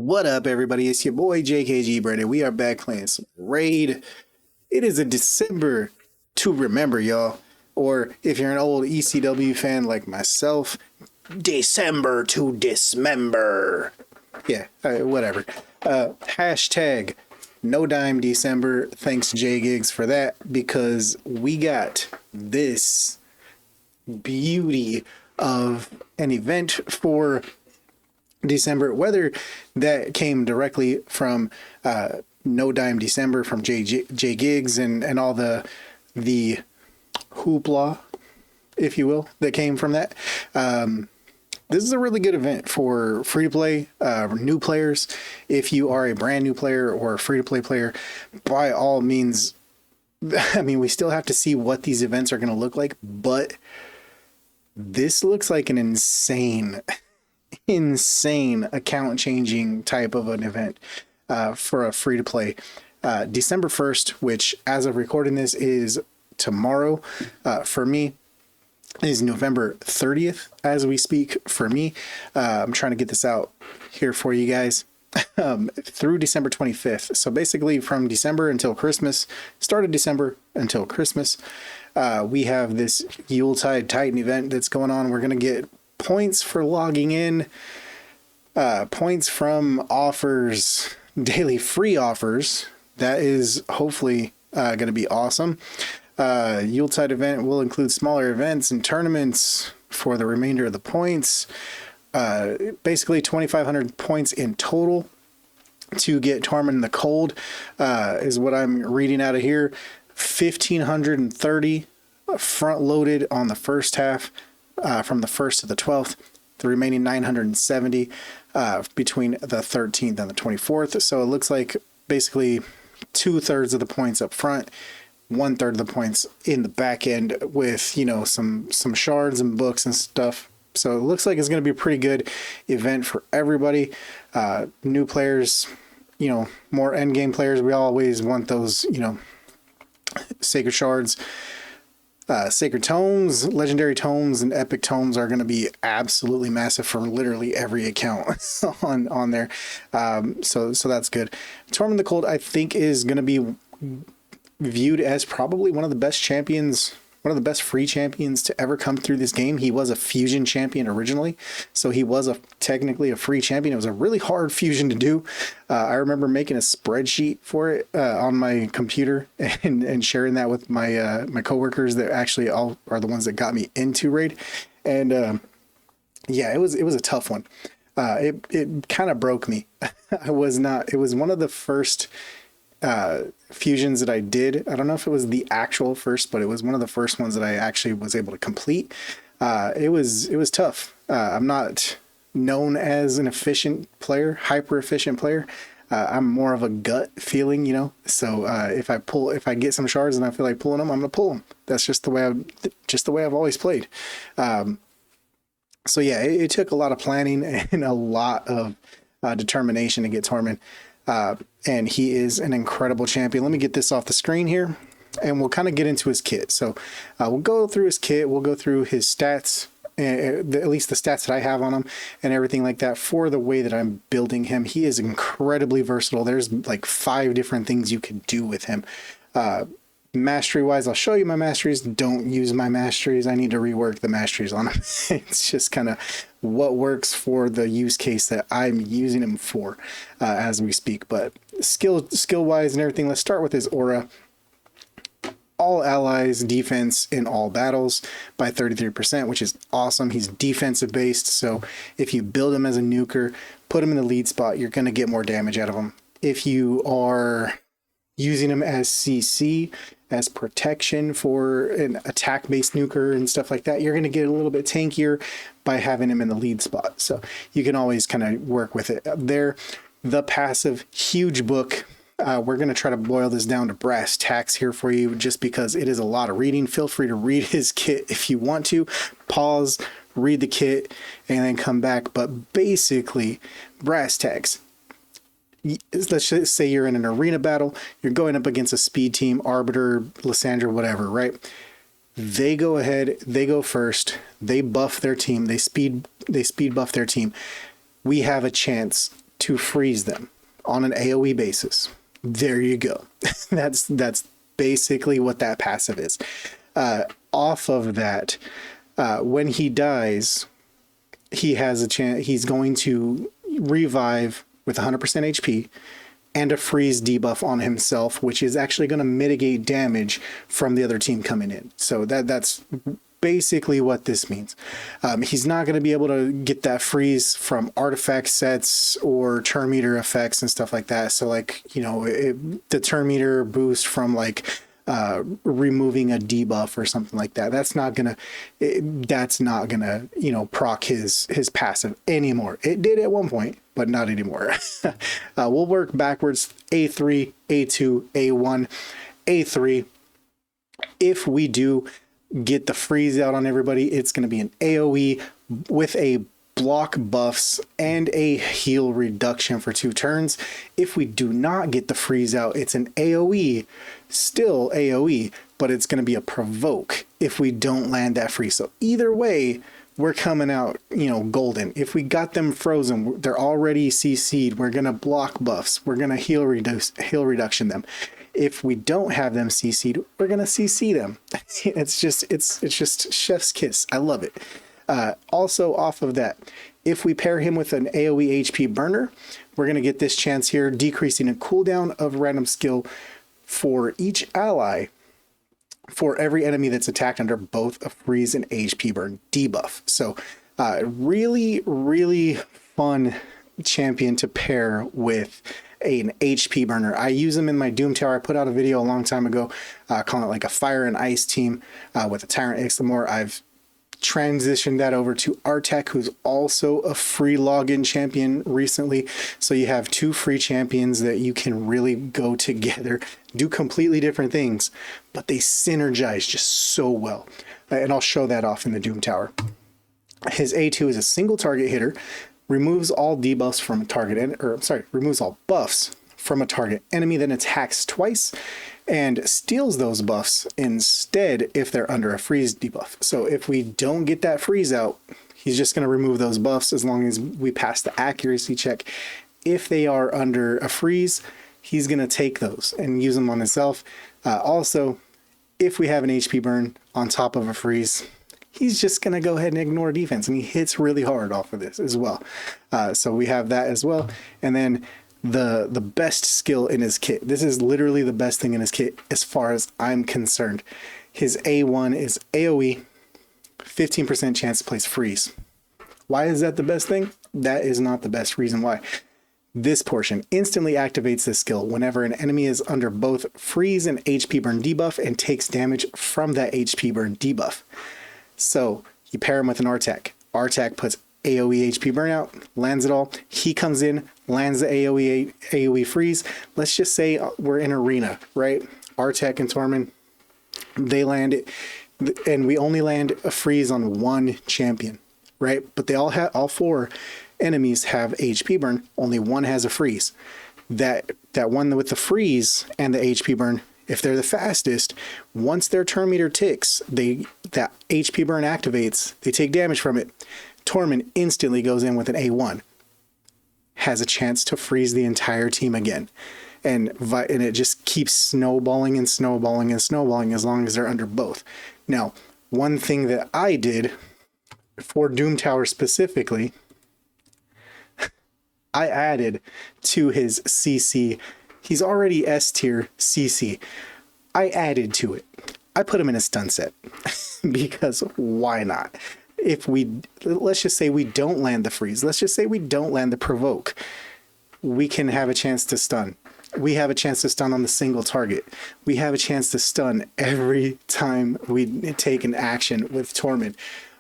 What up, everybody? It's your boy JKG Brandon. We are back playing some Raid. It is a December to remember, y'all. Or if you're an old ECW fan like myself, December to dismember. Yeah, whatever. Hashtag no dime December. Thanks J Gigs for that, because we got this beauty of an event for December, whether that came directly from No Dime December from J Gigs and all the hoopla, if you will, that came from that. This is a really good event for free to play, new players. If you are a brand new player or a free to play player, by all means, I mean, we still have to see what these events are going to look like, but this looks like an insane account changing type of an event for a free to play. December 1st, which as of recording this is tomorrow, for me is November 30th as we speak for me. I'm trying to get this out here for you guys through December 25th. So basically from December until Christmas, start of December until Christmas, we have this Yuletide Titan event that's going on. We're going to get points for logging in, points from offers, daily free offers. That is hopefully going to be awesome. Yuletide event will include smaller events and tournaments for the remainder of the points. Basically 2,500 points in total to get Tormin The Cold is what I'm reading out of here. 1,530 front loaded on the first half. From the 1st to the 12th, the remaining 970 between the 13th and the 24th. So it looks like basically 2/3 of the points up front, 1/3 of the points in the back end with, you know, some shards and books and stuff. So it looks like it's going to be a pretty good event for everybody. New players, you know, more end game players. We always want those, you know, sacred shards. Sacred tomes, legendary tomes, and epic tomes are going to be absolutely massive for literally every account on there. So that's good. Tormin The Cold, I think, is going to be viewed as probably one of the best champions, one of the best free champions to ever come through this game. He was a fusion champion originally, so he was technically a free champion. It was a really hard fusion to do. I remember making a spreadsheet for it on my computer and sharing that with my my coworkers that actually all are the ones that got me into Raid. And yeah, it was a tough one. It kind of broke me. It was one of the first fusions that I did. I don't know if it was the actual first, but it was one of the first ones that I actually was able to complete. It was tough. I'm not known as an efficient player, hyper efficient player. I'm more of a gut feeling, you know. So if I get some shards and I feel like pulling them, I'm gonna pull them. That's just the way I've always played. So yeah, it took a lot of planning and a lot of determination to get Tormin. And he is an incredible champion. Let me get this off the screen here, and we'll kind of get into his kit. So we'll go through his kit. We'll go through his stats, at least the stats that I have on him and everything like that for the way that I'm building him. He is incredibly versatile. There's like 5 different things you can do with him. Mastery wise, I'll show you my masteries. Don't use my masteries. I need to rework the masteries on him. It's just kind of what works for the use case that I'm using him for as we speak. But skill wise and everything, let's start with his aura. All allies defense in all battles by 33%, which is awesome. He's defensive based, so if you build him as a nuker, put him in the lead spot, you're going to get more damage out of him. If you are using him as CC, as protection for an attack-based nuker and stuff like that, you're going to get a little bit tankier by having him in the lead spot. So you can always kind of work with it there. The passive, huge book. We're going to try to boil this down to brass tacks here for you, just because it is a lot of reading. Feel free to read his kit if you want to. Pause, read the kit, and then come back. But basically, brass tacks. Let's just say you're in an arena battle, you're going up against a speed team, Arbiter, Lysandra, whatever, right? They go ahead, they go first, they buff their team, they speed buff their team. We have a chance to freeze them on an AoE basis. There you go. That's basically what that passive is. Off of that, when he dies, he has a chance. He's going to revive with 100% HP and a freeze debuff on himself, which is actually going to mitigate damage from the other team coming in. So that's basically what this means. He's not going to be able to get that freeze from artifact sets or turn meter effects and stuff like that. So like, you know, the turn meter boost from like removing a debuff or something like that, that's not gonna, you know, proc his passive anymore. It did at one point, but not anymore. We'll work backwards: A3, A2, A1, A3. If we do get the freeze out on everybody, it's going to be an AoE with a block buffs and a heal reduction for 2 turns. If we do not get the freeze out, it's an AoE, still AoE, but it's going to be a provoke if we don't land that freeze. So either way, we're coming out, you know, golden. If we got them frozen, they're already CC'd, we're going to block buffs, we're going to heal reduction them. If we don't have them CC'd, we're going to CC them. It's just chef's kiss. I love it. Also off of that, if we pair him with an AoE HP burner, we're going to get this chance here, decreasing a cooldown of random skill for each ally for every enemy that's attacked under both a freeze and HP burn debuff. So really, really fun champion to pair with an HP burner. I use them in my Doom Tower. I put out a video a long time ago calling it like a fire and ice team with a Tyrant Ixlamore. I've transitioned that over to Artek, who's also a free login champion recently. So you have 2 free champions that you can really go together, do completely different things, but they synergize just so well. And I'll show that off in the Doom Tower. His A2 is a single target hitter, removes all debuffs from a target, removes all buffs from a target enemy, then attacks twice and steals those buffs instead if they're under a freeze debuff. So if we don't get that freeze out, he's just going to remove those buffs as long as we pass the accuracy check. If they are under a freeze, he's going to take those and use them on himself. Also, if we have an HP burn on top of a freeze, he's just going to go ahead and ignore defense, and he hits really hard off of this as well. So we have that as well. And then the best skill in his kit. This is literally the best thing in his kit as far as I'm concerned. His A1 is AoE, 15% chance to place freeze. Why is that the best thing? That is not the best reason why. This portion instantly activates this skill whenever an enemy is under both freeze and HP burn debuff and takes damage from that HP burn debuff. So you pair him with an Artek. Artek puts AoE HP burnout, lands it all. He comes in, lands the AoE freeze. Let's just say we're in arena, right? Artek and Tormin, they land it, and we only land a freeze on 1 champion, right? But they all 4 enemies have HP burn. Only 1 has a freeze. That one with the freeze and the HP burn, if they're the fastest, once their turn meter ticks, that HP burn activates, they take damage from it. Tormin instantly goes in with an A1, has a chance to freeze the entire team again. And it just keeps snowballing and snowballing and snowballing as long as they're under both. Now, one thing that I did for Doom Tower specifically, I added to his CC. He's already S tier CC. I added to it. I put him in a stun set because why not? Let's just say we don't land the freeze. Let's just say we don't land the provoke. We can have a chance to stun. We have a chance to stun on the single target. We have a chance to stun every time we take an action with Tormin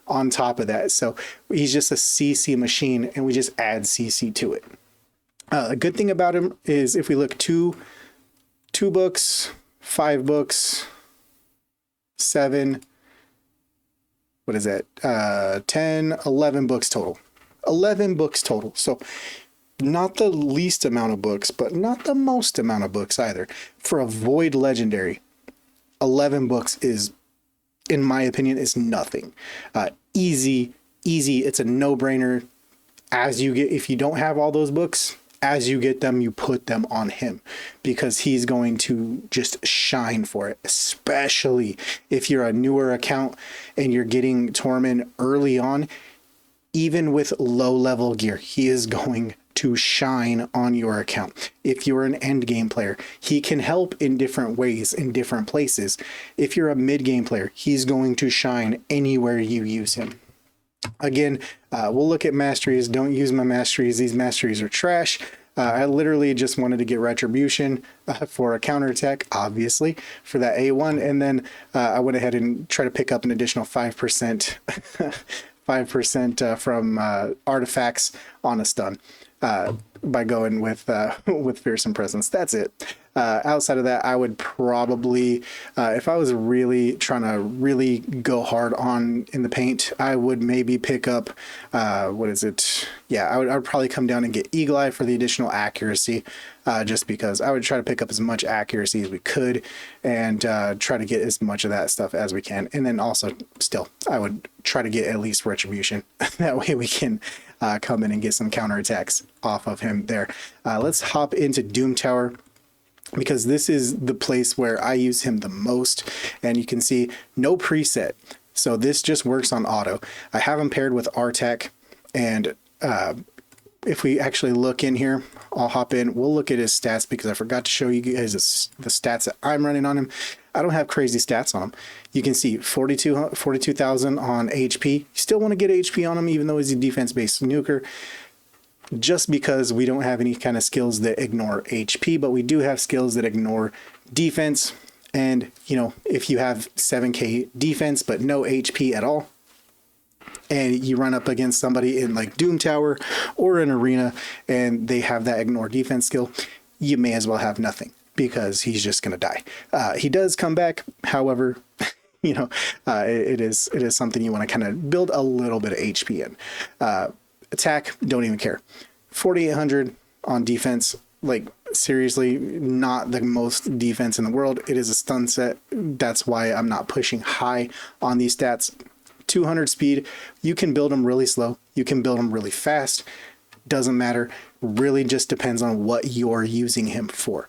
on top of that. So he's just a CC machine, and we just add CC to it. A good thing about him is if we look 2 books, 5 books, 7, what is that? 10, 11 books total. 11 books total. So not the least amount of books, but not the most amount of books either. For a Void Legendary, 11 books is, in my opinion, is nothing. Easy. It's a no-brainer. If you don't have all those books, as you get them, you put them on him, because he's going to just shine for it, especially if you're a newer account and you're getting Tormin early on. Even with low level gear, he is going to shine on your account. If you're an end game player, he can help in different ways in different places. If you're a mid game player, he's going to shine anywhere you use him. Again, we'll look at masteries. Don't use my masteries. These masteries are trash. I literally just wanted to get retribution for a counterattack, obviously, for that A1. And then I went ahead and tried to pick up an additional 5%, 5% from artifacts on a stun by going with Fearsome Presence. That's it. Outside of that, I would probably, if I was really trying to really go hard on in the paint, I would maybe pick up, what is it? Yeah, I would probably come down and get Eagle Eye for the additional accuracy, just because I would try to pick up as much accuracy as we could and try to get as much of that stuff as we can. And then also still, I would try to get at least Retribution. That way we can come in and get some counterattacks off of him there. Let's hop into Doom Tower, because this is the place where I use him the most. And you can see no preset. So this just works on auto. I have him paired with Artec, and if we actually look in here, I'll hop in. We'll look at his stats, because I forgot to show you guys the stats that I'm running on him. I don't have crazy stats on him. You can see 42,000 on HP. You still want to get HP on him, even though he's a defense-based nuker, just because we don't have any kind of skills that ignore HP, but we do have skills that ignore defense. And, you know, if you have 7k defense but no HP at all, and you run up against somebody in like Doom Tower or an arena and they have that ignore defense skill, you may as well have nothing, because he's just going to die. He does come back. However, you know, it is something you want to kind of build a little bit of HP in. Attack, don't even care. 4,800 on defense. Like, seriously, not the most defense in the world. It is a stun set. That's why I'm not pushing high on these stats. 200 speed. You can build them really slow. You can build them really fast. Doesn't matter. Really just depends on what you're using him for.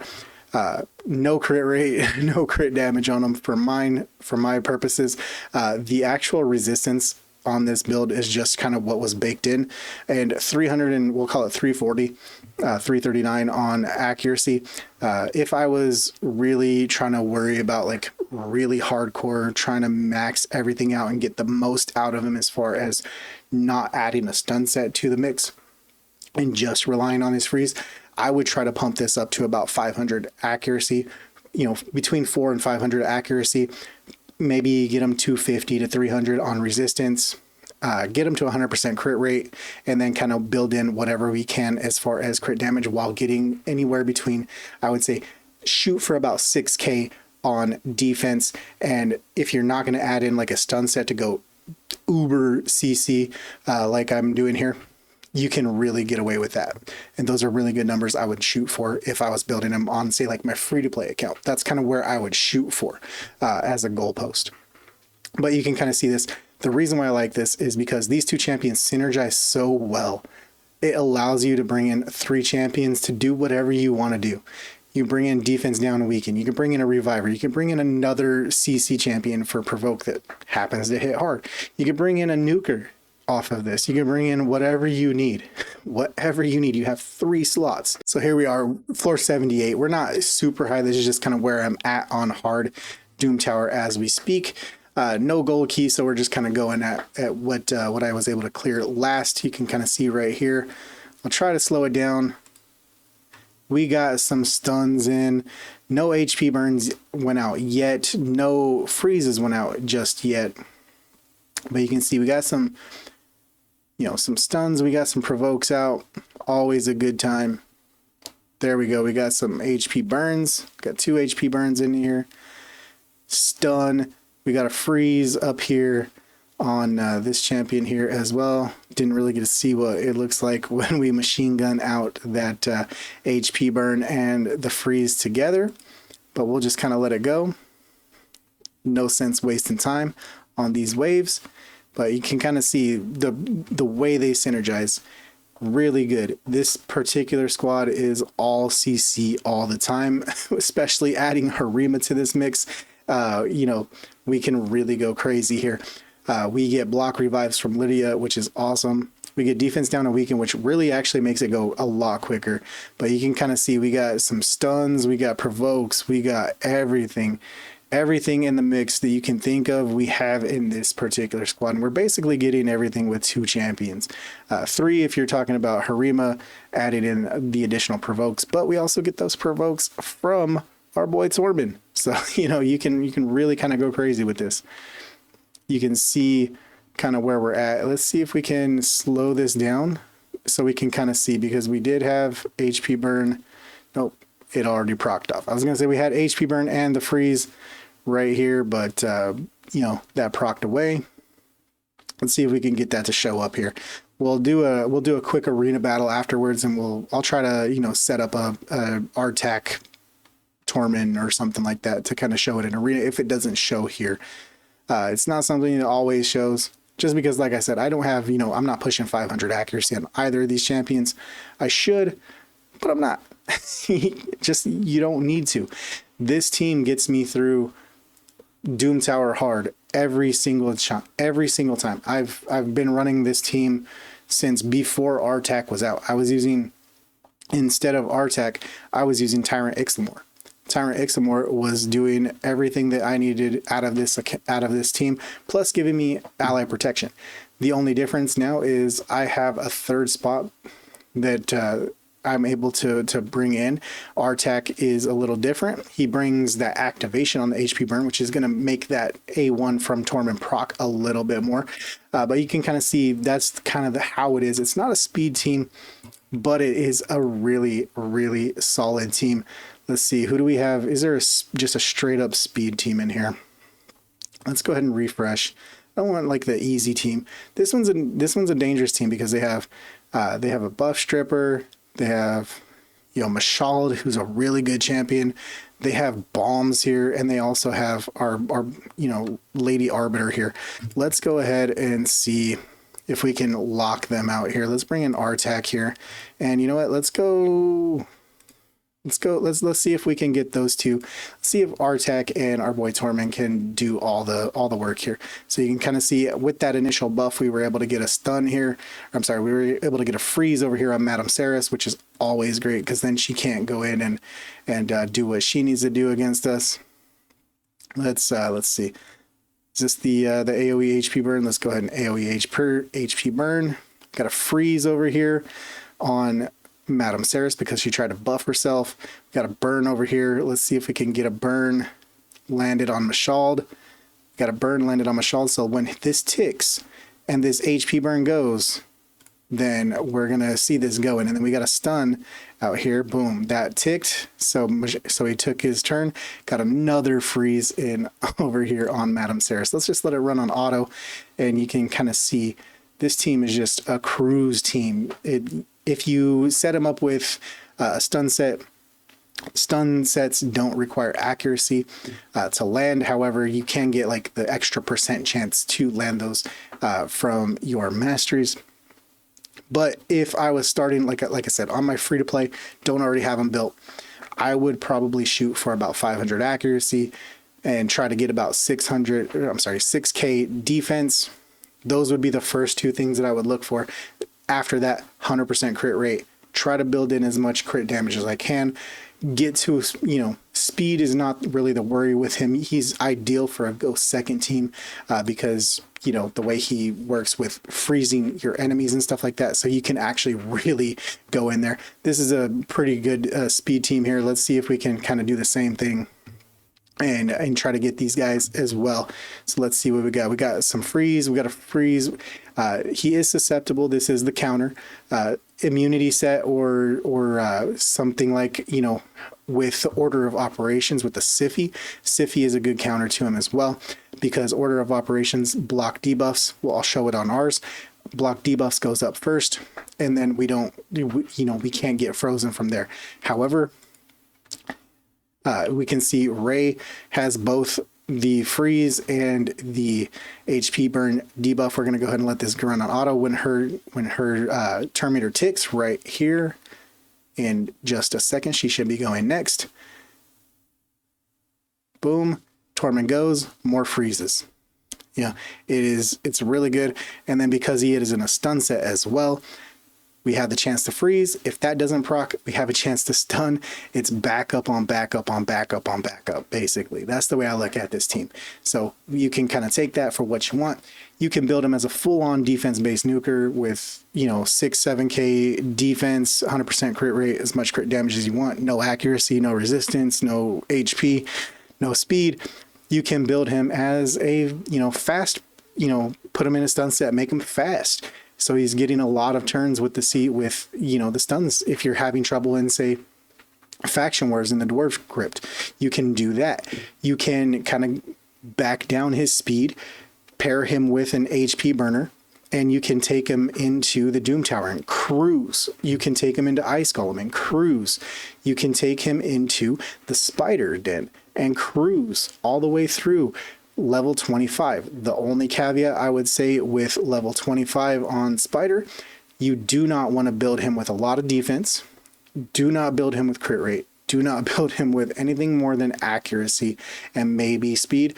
No crit rate, no crit damage on him for my purposes. The actual resistance on this build is just kind of what was baked in, and 300, and we'll call it 340, 339 on accuracy. If I was really trying to worry about like really hardcore, trying to max everything out and get the most out of him as far as not adding a stun set to the mix and just relying on his freeze, I would try to pump this up to about 500 accuracy, you know, between 400 and 500 accuracy. Maybe get him 250 to 300 on resistance, get him to 100% crit rate, and then kind of build in whatever we can as far as crit damage, while getting anywhere between, I would say, shoot for about 6k on defense. And if you're not going to add in like a stun set to go uber CC like I'm doing here, you can really get away with that. And those are really good numbers I would shoot for if I was building them on, say, like my free-to-play account. That's kind of where I would shoot for as a goalpost. But you can kind of see this. The reason why I like this is because these two champions synergize so well. It allows you to bring in 3 champions to do whatever you want to do. You bring in defense down a weekend. You can bring in a reviver. You can bring in another CC champion for provoke that happens to hit hard. You can bring in a nuker off of this. You can bring in whatever you need. Whatever you need. You have 3 slots. So here we are, floor 78. We're not super high. This is just kind of where I'm at on hard Doom Tower as we speak. No gold key, so we're just kind of going at what I was able to clear last. You can kind of see right here. I'll try to slow it down. We got some stuns in. No HP burns went out yet. No freezes went out just yet. But you can see we got some, you know, some stuns. We got some provokes out. Always a good time. There we go. We got some HP burns. Got 2 HP burns in here. Stun. We got a freeze up here on this champion here as well. Didn't really get to see what it looks like when we machine gun out that HP burn and the freeze together. But we'll just kind of let it go. No sense wasting time on these waves. But you can kind of see the way they synergize really good. This particular squad is all CC all the time, especially adding Harima to this mix. You know, we can really go crazy here. We get block revives from Lydia, which is awesome. We get defense down a weekend, which really actually makes it go a lot quicker. But you can kind of see we got some stuns, we got provokes, we got everything. Everything in the mix that you can think of, we have in this particular squad. And we're basically getting everything with 2 champions. 3 if you're talking about Harima, added in the additional provokes. But we also get those provokes from our boy Tormin. So, you know, you can really kind of go crazy with this. You can see kind of where we're at. Let's see if we can slow this down so we can kind of see, because we did have HP burn. Nope, it already procced off. I was gonna say we had HP burn and the freeze right here, but you know, that procced away. Let's see if we can get that to show up here. We'll do a quick arena battle afterwards, and I'll try to, you know, set up a RTAC Tormin or something like that to kind of show it in arena if it doesn't show here. It's not something that always shows, just because, like I said, I don't have, you know, I'm not pushing 500 accuracy on either of these champions. I should, but I'm not. Just, you don't need to. This team gets me through Doom Tower hard every single time. I've been running this team since before RTAC was out. I was using, instead of RTAC, I was using Tyrant Ixlamore. Tyrant Ixlamore was doing everything that I needed out of this team, plus giving me ally protection. The only difference now is I have a 3rd spot that I'm able to bring in. RTAC is a little different. He brings that activation on the HP burn, which is going to make that A1 from Tormin proc a little bit more. But you can kind of see that's kind of how it is. It's not a speed team, but it is a really, really solid team. Let's see, who do we have? Is there just a straight up speed team in here? Let's go ahead and refresh. I don't want like the easy team. This one's a dangerous team because they have a buff stripper. They have, you know, Mashald, who's a really good champion. They have bombs here, and they also have our you know, Lady Arbiter here. Let's go ahead and see if we can lock them out here. Let's bring in RTAC here, and you know what? Let's see if we can get those two. Let's see if RTAC and our boy Tormin can do all the work here. So you can kind of see with that initial buff, we were able to get a stun here. I'm sorry, we were able to get a freeze over here on Madame Saris, which is always great because then she can't go in and do what she needs to do against us. Let's see. Is this the AoE HP burn? Let's go ahead and AoE HP burn. Got a freeze over here on Madame Saris because she tried to buff herself. Got a burn over here. Let's see if we can get a burn landed on Mashald. Got a burn landed on Mashald. So when this ticks and this HP burn goes, then we're gonna see this going. And then we got a stun out here. Boom, that ticked. So he took his turn. Got another freeze in over here on Madame Saris. Let's just let it run on auto, and you can kind of see this team is just a cruise team. If you set them up with a stun set, stun sets don't require accuracy to land. However, you can get like the extra % chance to land those from your masteries. But if I was starting, like I said, on my free to play, don't already have them built, I would probably shoot for about 500 accuracy and try to get about 6K defense. Those would be the first 2 things that I would look for. After that, 100% crit rate. Try to build in as much crit damage as I can. Get to, you know, speed is not really the worry with him. He's ideal for a ghost second team because, you know, the way he works with freezing your enemies and stuff like that. So you can actually really go in there. This is a pretty good speed team here. Let's see if we can kind of do the same thing and try to get these guys as well. So let's see what we got. We got some freeze. We got a freeze. He is susceptible. This is the counter immunity set or something like, you know, with the order of operations with the Siffy. Siffy is a good counter to him as well because order of operations block debuffs. Well, I'll show it on ours. Block debuffs goes up first, and then we can't get frozen from there. However, we can see Ray has both the freeze and the HP burn debuff, we're going to go ahead and let this run on auto when her turn meter ticks right here. In just a second, she should be going next. Boom, Tormin goes, more freezes. Yeah, it's really good. And then because he is in a stun set as well, we have the chance to freeze. If that doesn't proc, we have a chance to stun. It's backup on backup on backup on backup, basically. That's the way I look at this team. So you can kind of take that for what you want. You can build him as a full-on defense-based nuker with, 6-7k defense, 100% crit rate, as much crit damage as you want, no accuracy, no resistance, no HP, no speed. You can build him as a, fast, put him in a stun set, make him fast. So he's getting a lot of turns with the stuns. If you're having trouble in, say, faction wars in the dwarf crypt, you can do that. You can kind of back down his speed, pair him with an HP burner, and you can take him into the Doom Tower and cruise. You can take him into Ice Golem and cruise. You can take him into the Spider Den and cruise all the way through level 25. The only caveat I would say with level 25 on Spider, you do not want to build him with a lot of defense. Do not build him with crit rate. Do not build him with anything more than accuracy and maybe speed,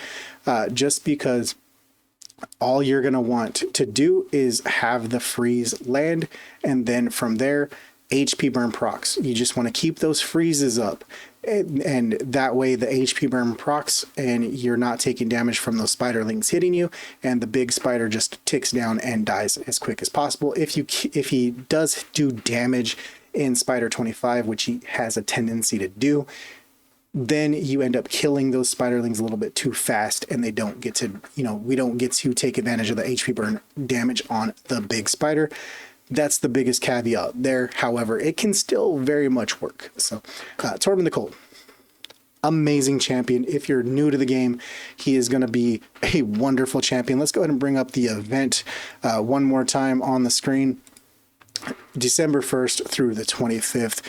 just because all you're going to want to do is have the freeze land, and then from there, HP burn procs. You just want to keep those freezes up, and that way the HP burn procs and you're not taking damage from those spiderlings hitting you, and the big spider just ticks down and dies as quick as possible. If he does do damage in Spider 25, which he has a tendency to do, then you end up killing those spiderlings a little bit too fast, and they don't get to, we don't get to take advantage of the HP burn damage on the big spider. That's the biggest caveat there. However, it can still very much work. So, Tormin the Cold, amazing champion. If you're new to the game, he is going to be a wonderful champion. Let's go ahead and bring up the event one more time on the screen. December 1st through the 25th.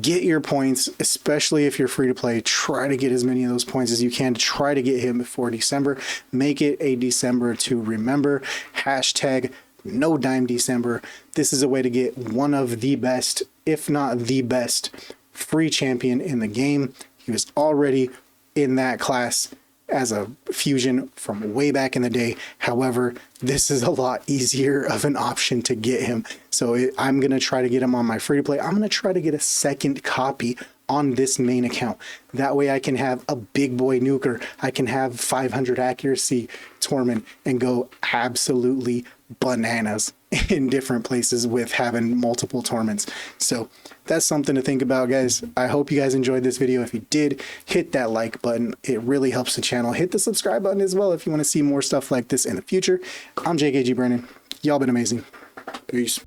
Get your points, especially if you're free to play. Try to get as many of those points as you can to try to get him before December. Make it a December to remember. Hashtag No Dime December. This is a way to get one of the best, if not the best, free champion in the game. He was already in that class as a fusion from way back in the day. However, this is a lot easier of an option to get him. So I'm going to try to get him on my free to play. I'm going to try to get a second copy on this main account. That way I can have a big boy nuker. I can have 500 accuracy Tormin and go absolutely bananas in different places with having multiple Torments. So that's something to think about, guys. I hope you guys enjoyed this video. If you did, hit that like button. It really helps the channel. Hit the subscribe button as well if you want to see more stuff like this in the future. I'm JKG Brennan. Y'all been amazing. Peace.